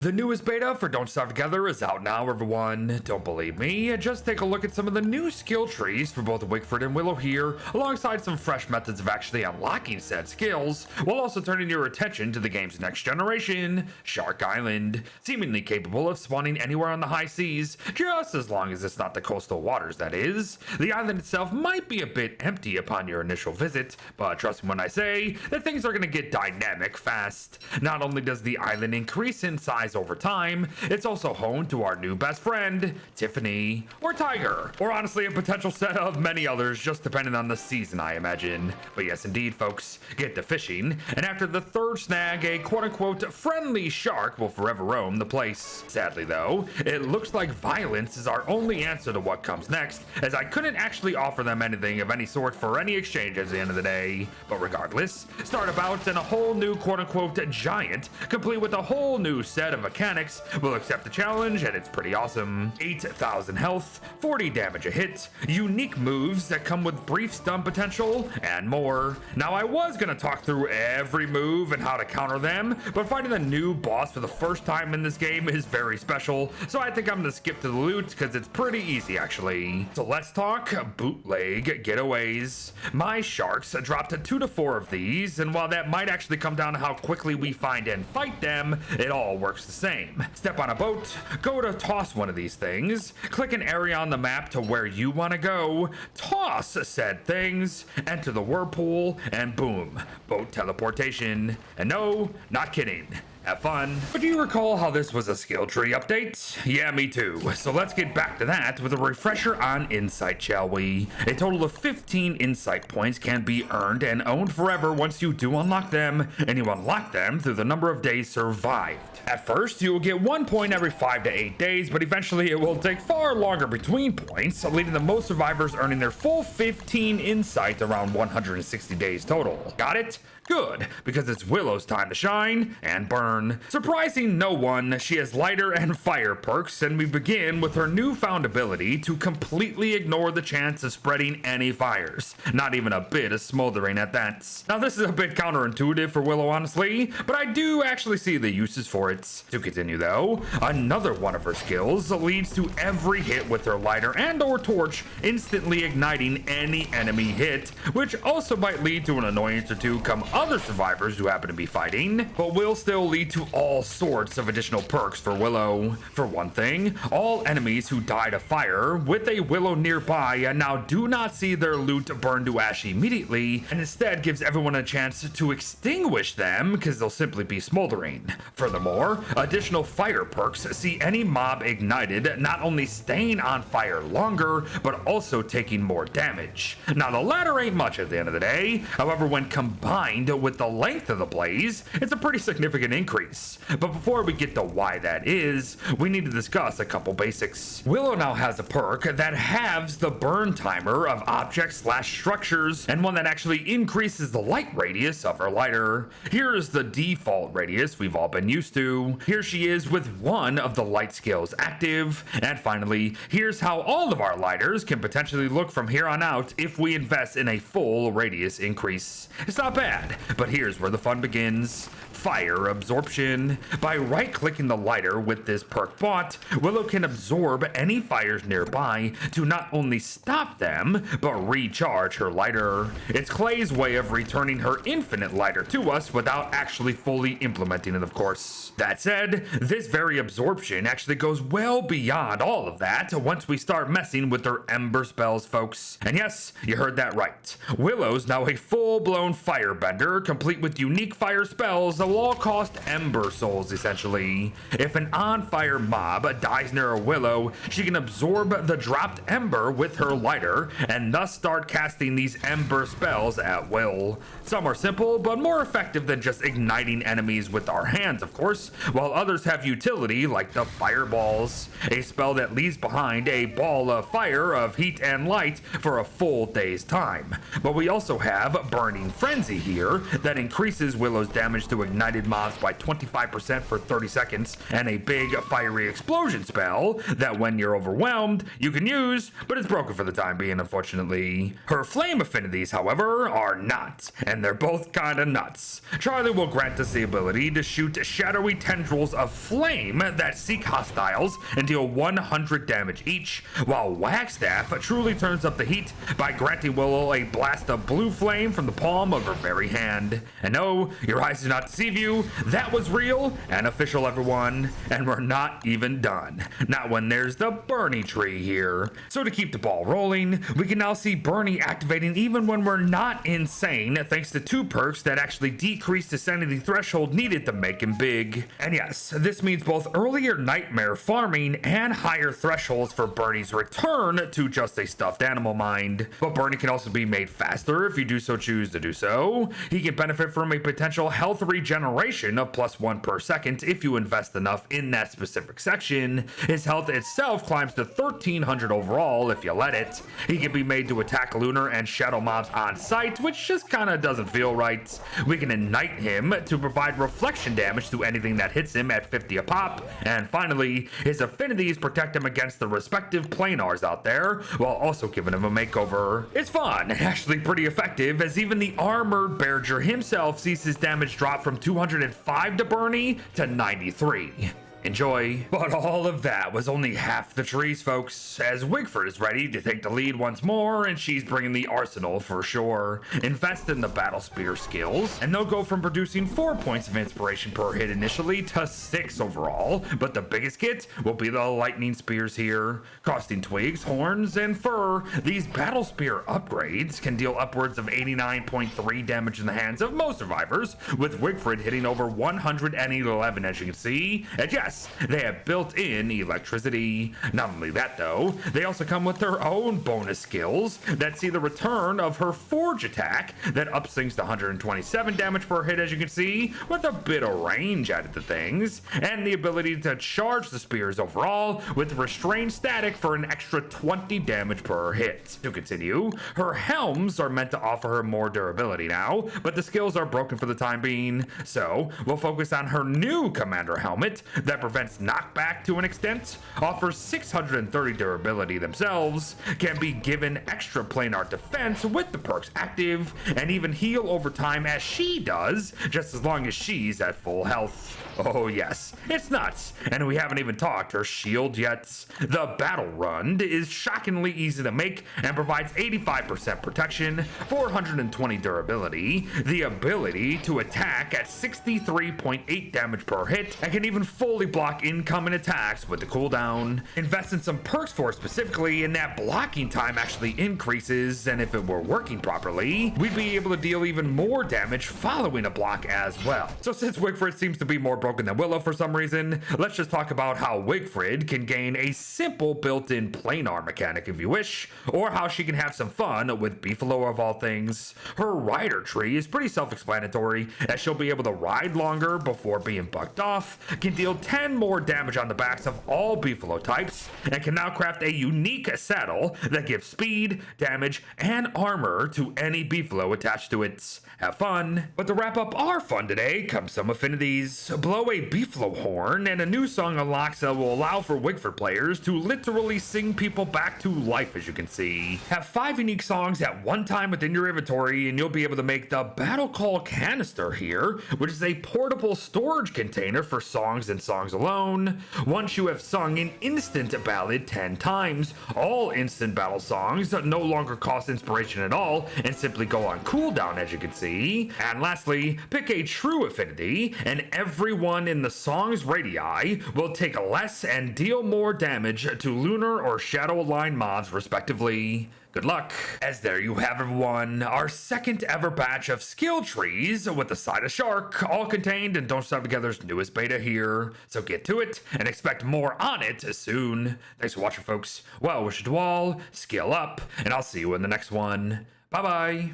The newest beta for Don't Starve Together is out now, everyone. Don't believe me? Just take a look at some of the new skill trees for both Wigfrid and Willow here, alongside some fresh methods of actually unlocking said skills, while also turning your attention to the game's next generation, Shark Island, seemingly capable of spawning anywhere on the high seas, just as long as it's not the coastal waters, that is. The island itself might be a bit empty upon your initial visit, but trust me when I say that things are going to get dynamic fast. Not only does the island increase in size over time, it's also home to our new best friend, Tiffany, or Tiger, or honestly a potential set of many others, just depending on the season, I imagine. But yes, indeed, folks, get to fishing, and after the third snag, a quote-unquote friendly shark will forever roam the place. Sadly, though, it looks like violence is our only answer to what comes next, as I couldn't actually offer them anything of any sort for any exchange at the end of the day. But regardless, start about in a whole new quote-unquote giant, complete with a whole new set of mechanics. We'll accept the challenge, and it's pretty awesome. 8,000 health, 40 damage a hit, unique moves that come with brief stun potential, and more. Now, I was gonna talk through every move and how to counter them, but fighting a new boss for the first time in this game is very special, so I think I'm gonna skip to the loot because it's pretty easy actually. So let's talk bootleg getaways. My sharks dropped 2 to 4 of these, and while that might actually come down to how quickly we find and fight them, it all works the same. Step on a boat, go to toss one of these things, click an area on the map to where you want to go, toss said things, enter the whirlpool, and boom, boat teleportation. And no, not kidding. Have fun. But do you recall how this was a skill tree update? Yeah, me too. So let's get back to that with a refresher on insight, shall we? A total of 15 insight points can be earned and owned forever once you do unlock them, and you unlock them through the number of days survived. At first, you will get 1 point every 5 to 8 days, but eventually it will take far longer between points, leading to most survivors earning their full 15 insight around 160 days total. Got it? Good, because it's Willow's time to shine and burn. Surprising no one, she has lighter and fire perks, and we begin with her newfound ability to completely ignore the chance of spreading any fires. Not even a bit of smoldering at that. Now this is a bit counterintuitive for Willow, honestly, but I do actually see the uses for it. To continue though, another one of her skills leads to every hit with her lighter and or torch instantly igniting any enemy hit, which also might lead to an annoyance or two come other survivors who happen to be fighting, but will still lead to all sorts of additional perks for Willow. For one thing, all enemies who die to fire with a Willow nearby now do not see their loot burn to ash immediately, and instead gives everyone a chance to extinguish them because they'll simply be smoldering. Furthermore, additional fire perks see any mob ignited not only staying on fire longer, but also taking more damage. Now the latter ain't much at the end of the day, however when combined with the length of the blaze, it's a pretty significant increase. But before we get to why that is, we need to discuss a couple basics. Willow now has a perk that halves the burn timer of objects / structures, and one that actually increases the light radius of her lighter. Here's the default radius we've all been used to. Here she is with one of the light skills active. And finally, here's how all of our lighters can potentially look from here on out if we invest in a full radius increase. It's not bad, but here's where the fun begins. Fire absorption. By right-clicking the lighter with this perk bot, Willow can absorb any fires nearby to not only stop them, but recharge her lighter. It's Clay's way of returning her infinite lighter to us without actually fully implementing it, of course. That said, this very absorption actually goes well beyond all of that once we start messing with her ember spells, folks. And yes, you heard that right. Willow's now a full-blown firebender, complete with unique fire spells that will all cost ember souls, essentially. If an on-fire mob dies near a Willow, she can absorb the dropped ember with her lighter, and thus start casting these ember spells at will. Some are simple, but more effective than just igniting enemies with our hands, of course, while others have utility like the fireballs, a spell that leaves behind a ball of fire of heat and light for a full day's time. But we also have Burning Frenzy here that increases Willow's damage to ignited mobs by 25% for 30 seconds, and a big fiery explosion spell that when you're overwhelmed you can use, but it's broken for the time being, unfortunately. Her flame affinities, however, are not, and they're both kinda nuts. Charlie will grant us the ability to shoot shadowy tendrils of flame that seek hostiles and deal 100 damage each, while Wagstaff truly turns up the heat by granting Willow a blast of blue flame from the palm of her very hand. And no, your eyes do not deceive you, that was real and official, everyone, and we're not even done. Not when there's the Bernie tree here. So to keep the ball rolling, we can now see Bernie activating even when we're not insane, thanks to 2 perks that actually decrease the sanity threshold needed to make him big. And yes, this means both earlier nightmare farming and higher thresholds for Bernie's return to just a stuffed animal mind. But Bernie can also be made faster if you do so choose to do so. He can benefit from a potential health regeneration of +1 per second if you invest enough in that specific section. His health itself climbs to 1300 overall if you let it. He can be made to attack lunar and shadow mobs on sight, which just kinda doesn't feel right. We can ignite him to provide reflection damage to anything that hits him at 50 a pop. And finally, his affinities protect him against the respective planars out there, while also giving him a makeover. It's fun, actually pretty effective, as even the armored Bearger himself sees his damage drop from 205 to Bernie to 93. Enjoy. But all of that was only half the trees, folks, as Wigfrid is ready to take the lead once more, and she's bringing the arsenal for sure. Invest in the battle spear skills, and they'll go from producing 4 points of inspiration per hit initially to 6 overall, but the biggest kit will be the lightning spears here. Costing twigs, horns, and fur, these battle spear upgrades can deal upwards of 89.3 damage in the hands of most survivors, with Wigfrid hitting over 111 as you can see, and yes, they have built-in electricity. Not only that though, they also come with their own bonus skills that see the return of her forge attack that upswings to 127 damage per hit as you can see, with a bit of range added to things, and the ability to charge the spears overall with restrained static for an extra 20 damage per hit. To continue, her helms are meant to offer her more durability now, but the skills are broken for the time being, so we'll focus on her new commander helmet that prevents knockback to an extent, offers 630 durability themselves, can be given extra planar defense with the perks active, and even heal over time as she does, just as long as she's at full health. Oh yes, it's nuts, and we haven't even talked her shield yet. The battle run is shockingly easy to make and provides 85% protection, 420 durability, the ability to attack at 63.8 damage per hit, and can even fully block incoming attacks with the cooldown. Invest in some perks for it specifically, and that blocking time actually increases, and if it were working properly, we'd be able to deal even more damage following a block as well. So since Wigfrid seems to be more broken than Willow for some reason, let's just talk about how Wigfrid can gain a simple built-in planar mechanic if you wish, or how she can have some fun with Beefalo of all things. Her rider tree is pretty self-explanatory, as she'll be able to ride longer before being bucked off, can deal 10 more damage on the backs of all Beefalo types, and can now craft a unique saddle that gives speed, damage, and armor to any Beefalo attached to it. Have fun. But to wrap up our fun today comes some affinities. Blow a Beefalo horn, and a new song unlocks that will allow for Wigfrid players to literally sing people back to life as you can see. Have 5 unique songs at one time within your inventory, and you'll be able to make the Battle Call canister here, which is a portable storage container for songs and songs alone. Once you have sung an instant ballad 10 times, all instant battle songs no longer cost inspiration at all and simply go on cooldown as you can see. And lastly, pick a true affinity, and everyone in the song's radii will take less and deal more damage to lunar or shadow aligned mobs respectively. Good luck. As there you have everyone, our second ever batch of skill trees with a side of shark, all contained in Don't Starve Together's newest beta here. So get to it and expect more on it soon. Thanks for watching folks. Well wishes to all, skill up, and I'll see you in the next one. Bye bye.